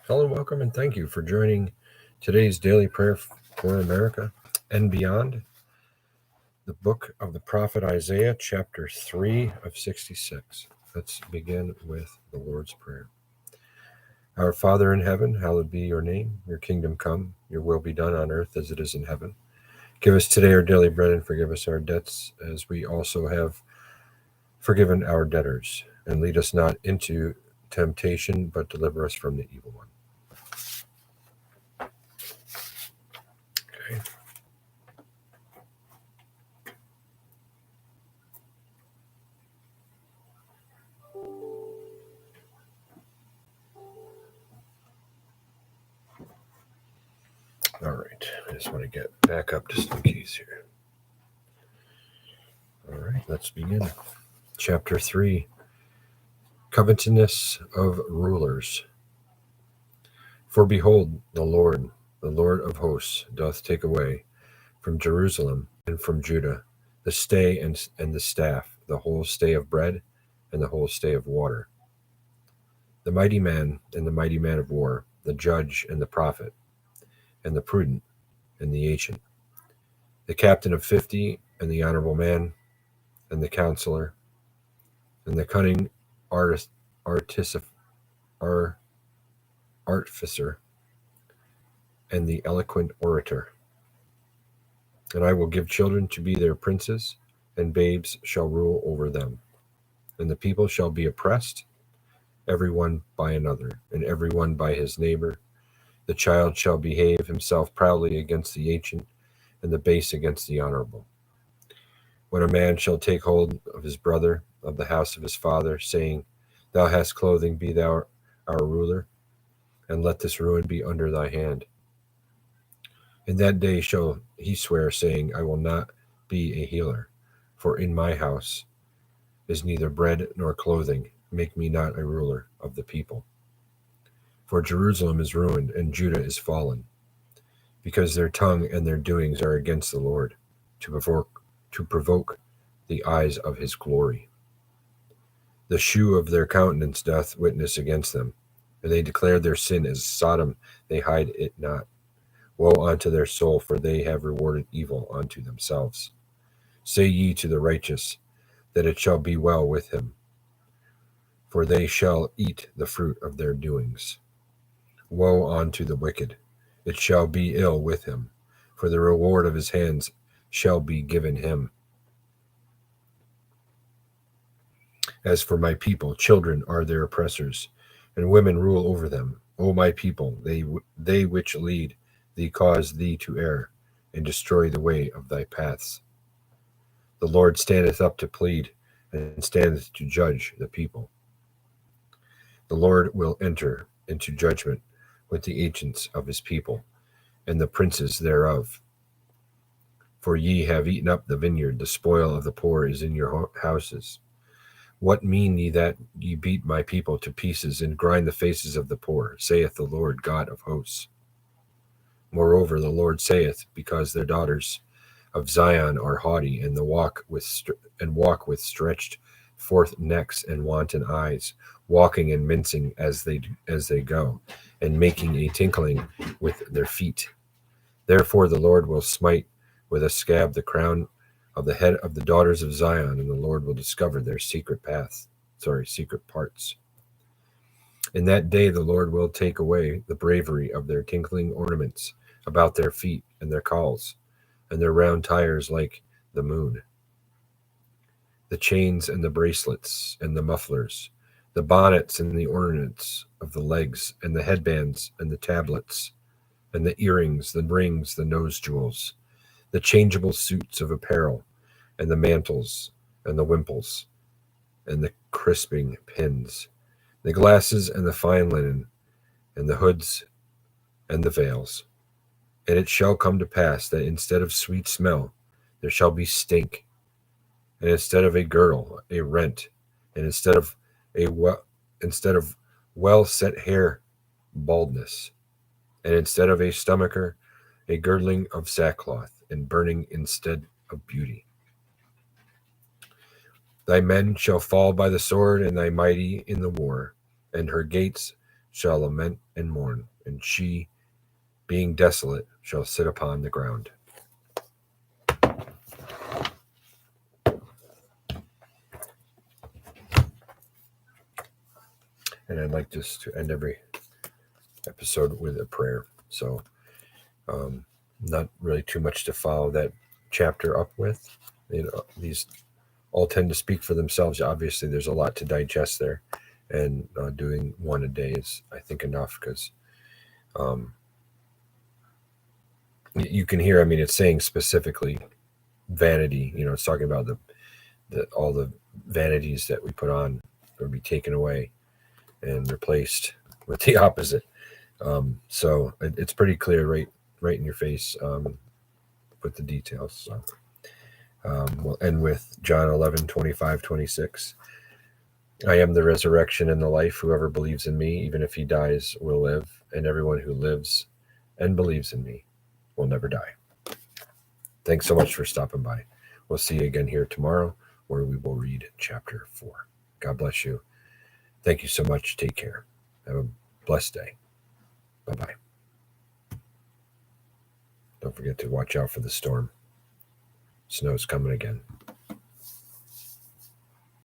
Hello, welcome, and thank you for joining today's daily prayer for America and beyond. The book of the prophet Isaiah, chapter 3 of 66. Let's begin with the Lord's Prayer. Our Father in heaven, hallowed be your name. Your kingdom come, your will be done on earth as it is in heaven. Give us today our daily bread and forgive us our debts as we also have forgiven our debtors. And lead us not into temptation, but deliver us from the evil one. Okay. All right, I just want to get back up just in case here. All right, let's begin. Chapter 3, Covetousness of Rulers. For behold, the Lord of hosts, doth take away from Jerusalem and from Judah the stay and the staff, the whole stay of bread and the whole stay of water. The mighty man and the mighty man of war, the judge and the prophet, and the prudent and the ancient, the captain of 50 and the honourable man, and the counsellor, and the cunning artificer, and the eloquent orator. And I will give children to be their princes, and babes shall rule over them. And the people shall be oppressed, every one by another, and every one by his neighbor. The child shall behave himself proudly against the ancient, and the base against the honourable. When a man shall take hold of his brother, of the house of his father, saying, Thou hast clothing, be thou our ruler, and let this ruin be under thy hand. In that day shall he swear, saying, I will not be a healer, for in my house is neither bread nor clothing. Make me not a ruler of the people. For Jerusalem is ruined, and Judah is fallen, because their tongue and their doings are against the Lord, to provoke the eyes of his glory. The shew of their countenance doth witness against them, and they declare their sin as Sodom, they hide it not. Woe unto their soul, for they have rewarded evil unto themselves. Say ye to the righteous, that it shall be well with him, for they shall eat the fruit of their doings. Woe unto the wicked, it shall be ill with him, for the reward of his hands shall be given him. As for my people, children are their oppressors, and women rule over them. O my people, they which lead thee cause thee to err, and destroy the way of thy paths. The Lord standeth up to plead, and standeth to judge the people. The Lord will enter into judgment with the ancients of his people, and the princes thereof. For ye have eaten up the vineyard, the spoil of the poor is in your houses. What mean ye that ye beat my people to pieces, and grind the faces of the poor, saith the Lord God of hosts? Moreover, the Lord saith, because their daughters of Zion are haughty, and walk with stretched forth necks and wanton eyes, walking and mincing as they go, and making a tinkling with their feet. Therefore the Lord will smite with a scab the crown of the head of the daughters of Zion, and the Lord will discover their secret parts. In that day the Lord will take away the bravery of their tinkling ornaments about their feet, and their cauls, and their round tires like the moon. The chains and the bracelets and the mufflers, the bonnets and the ornaments of the legs, and the headbands and the tablets, and the earrings, the rings, the nose jewels, the changeable suits of apparel, and the mantles, and the wimples, and the crisping pins, the glasses and the fine linen, and the hoods and the veils. And it shall come to pass that instead of sweet smell, there shall be stink, and instead of a girdle, a rent, and instead of well set hair, baldness, and instead of a stomacher, a girdling of sackcloth, and burning instead of beauty. Thy men shall fall by the sword, and thy mighty in the war, and her gates shall lament and mourn, and she, being desolate, shall sit upon the ground. And I'd like just to end every episode with a prayer. So not really too much to follow that chapter up with. These all tend to speak for themselves. Obviously, there's a lot to digest there, and doing one a day is, I think, enough, because you can hear, it's saying specifically vanity. It's talking about all the vanities that we put on will be taken away and replaced with the opposite. So it's pretty clear, right in your face, with the details. So we'll end with John 11:25-26. I am the resurrection and the life. Whoever believes in me, even if he dies, will live. And everyone who lives and believes in me will never die. Thanks so much for stopping by. We'll see you again here tomorrow, where we will read chapter 4. God bless you. Thank you so much. Take care. Have a blessed day. Bye-bye. Don't forget to watch out for the storm. Snow's coming again.